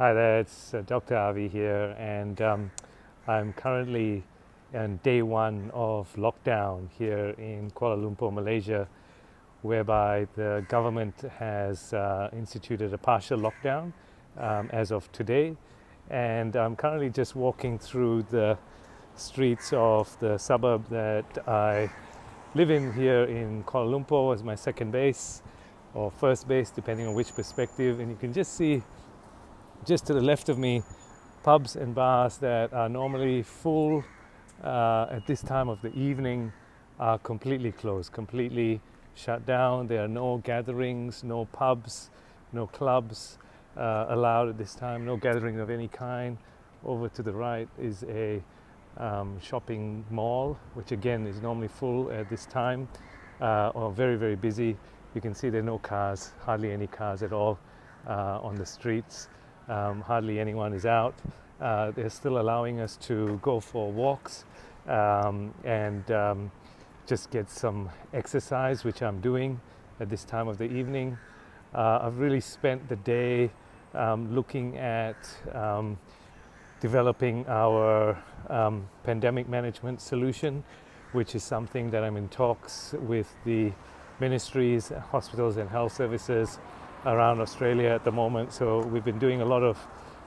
Hi there, it's Dr. Avi here, and I'm currently on day one of lockdown here in Kuala Lumpur, Malaysia, whereby the government has instituted a partial lockdown as of today. And I'm currently just walking through the streets of the suburb that I live in here in Kuala Lumpur as my second base or first base, depending on which perspective. And you can just see just to the left of me, pubs and bars that are normally full at this time of the evening are completely closed, completely shut down. There are no gatherings, no pubs, no clubs allowed at this time, no gathering of any kind. Over to the right is a shopping mall, which again is normally full at this time or very, very busy. You can see there are no cars, hardly any cars at all on the streets. Hardly anyone is out. They're still allowing us to go for walks and just get some exercise, which I'm doing at this time of the evening. I've really spent the day looking at developing our pandemic management solution, which is something that I'm in talks with the ministries, hospitals and health services around Australia at the moment. So we've been doing a lot of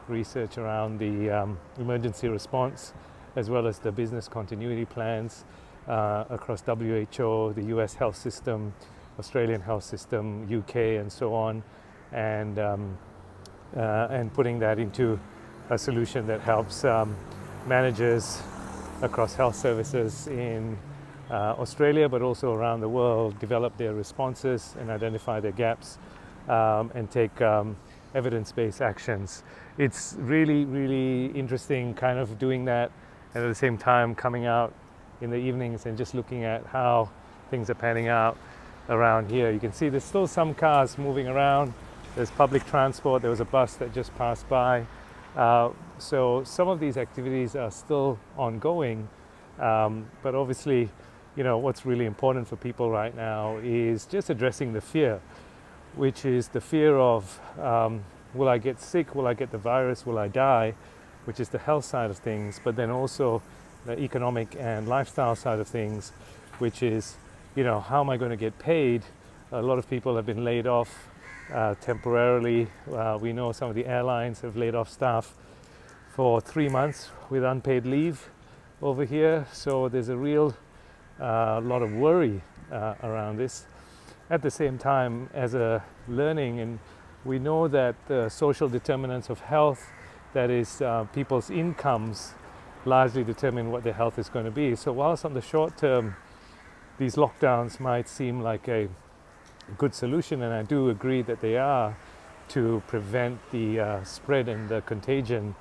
research around the emergency response as well as the business continuity plans across WHO, the US health system, Australian health system, UK and so on, and putting that into a solution that helps managers across health services in Australia but also around the world develop their responses and identify their gaps and take evidence-based actions. It's really, really interesting kind of doing that, and at the same time coming out in the evenings and just looking at how things are panning out around here. You can see there's still some cars moving around. There's public transport. There was a bus that just passed by. So some of these activities are still ongoing, but obviously, you know, what's really important for people right now is just addressing the fear, which is the fear of will I get sick, will I get the virus, will I die, which is the health side of things, but then also the economic and lifestyle side of things, which is, you know, how am I going to get paid? A lot of people have been laid off temporarily. We know some of the airlines have laid off staff for 3 months with unpaid leave over here, so there's a real lot of worry around this. At the same time, as a learning, and we know that the social determinants of health, that is people's incomes, largely determine what their health is going to be. So whilst on the short term these lockdowns might seem like a good solution, and I do agree that they are to prevent the spread and the contagion,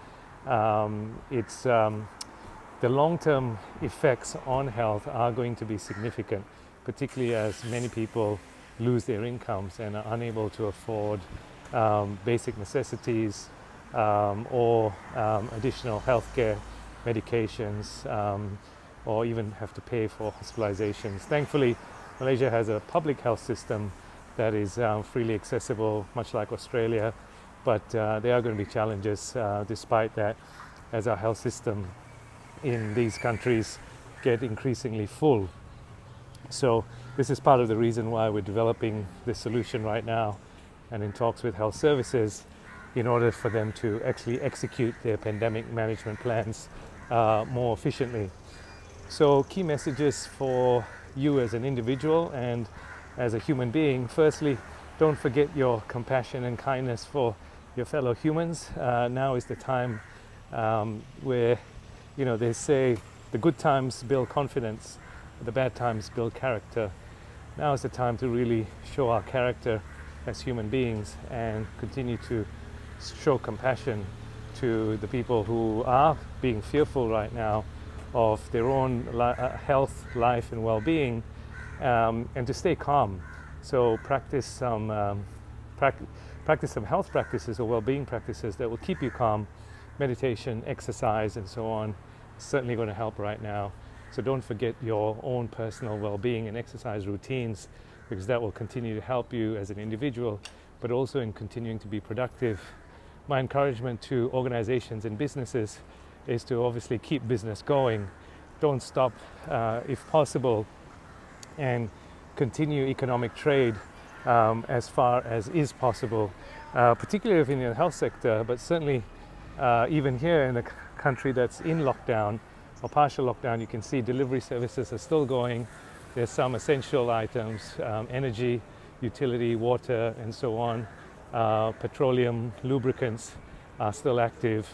it's the long-term effects on health are going to be significant, particularly as many people lose their incomes and are unable to afford basic necessities or additional healthcare medications, or even have to pay for hospitalizations. Thankfully, Malaysia has a public health system that is freely accessible, much like Australia, but there are going to be challenges despite that, as our health system in these countries get increasingly full. So this is part of the reason why we're developing this solution right now and in talks with health services in order for them to actually execute their pandemic management plans more efficiently. So key messages for you as an individual and as a human being. Firstly, don't forget your compassion and kindness for your fellow humans. Now is the time where, you know, they say the good times build confidence, the bad times build character. Now is the time to really show our character as human beings and continue to show compassion to the people who are being fearful right now of their own health, life and well-being, and to stay calm. So practice some health practices or well-being practices that will keep you calm. Meditation, exercise and so on is certainly going to help right now. So don't forget your own personal well-being and exercise routines, because that will continue to help you as an individual, but also in continuing to be productive my encouragement to organizations and businesses is to obviously keep business going. Don't stop if possible, and continue economic trade as far as is possible, particularly in the health sector, but certainly even here in a country that's in lockdown or partial lockdown. You can see delivery services are still going. There's some essential items, energy, utility, water, and so on. Petroleum, lubricants are still active.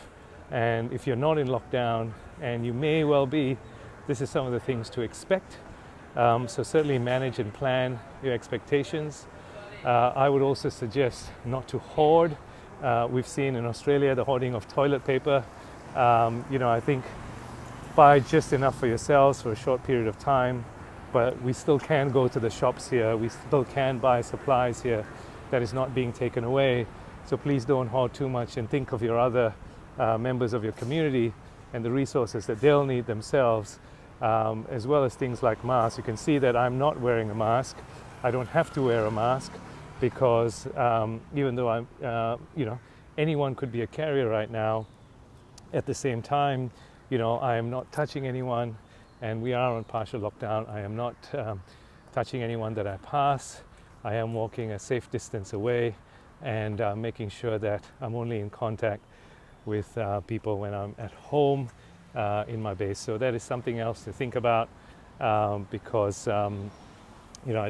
And if you're not in lockdown, and you may well be, this is some of the things to expect. So certainly manage and plan your expectations. I would also suggest not to hoard. We've seen in Australia the hoarding of toilet paper. I think buy just enough for yourselves for a short period of time, but we still can go to the shops here. We still can buy supplies here that is not being taken away. So please don't hoard too much, and think of your other members of your community and the resources that they'll need themselves, as well as things like masks. You can see that I'm not wearing a mask. I don't have to wear a mask because even though I'm, anyone could be a carrier right now, at the same time, I am not touching anyone, and we are on partial lockdown. I am not touching anyone that I pass. I am walking a safe distance away, and making sure that I'm only in contact with people when I'm at home in my base. So that is something else to think about, because I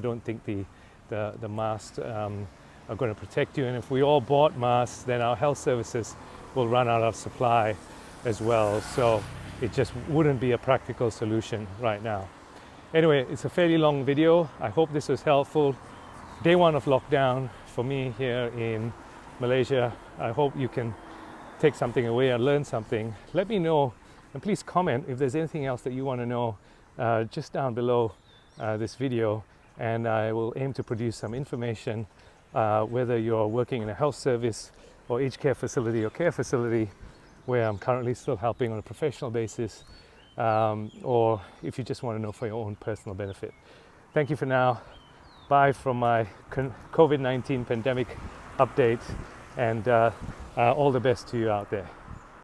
don't think the masks are going to protect you. And if we all bought masks, then our health services will run out of supply as well. So it just wouldn't be a practical solution right now. Anyway, it's a fairly long video. I hope this was helpful. Day one of lockdown for me here in Malaysia. I hope you can take something away and learn something. Let me know, and please comment if there's anything else that you want to know just down below this video, and I will aim to produce some information, whether you're working in a health service or aged care facility or care facility where I'm currently still helping on a professional basis, or if you just want to know for your own personal benefit. Thank you for now. Bye from my COVID-19 pandemic update, and all the best to you out there.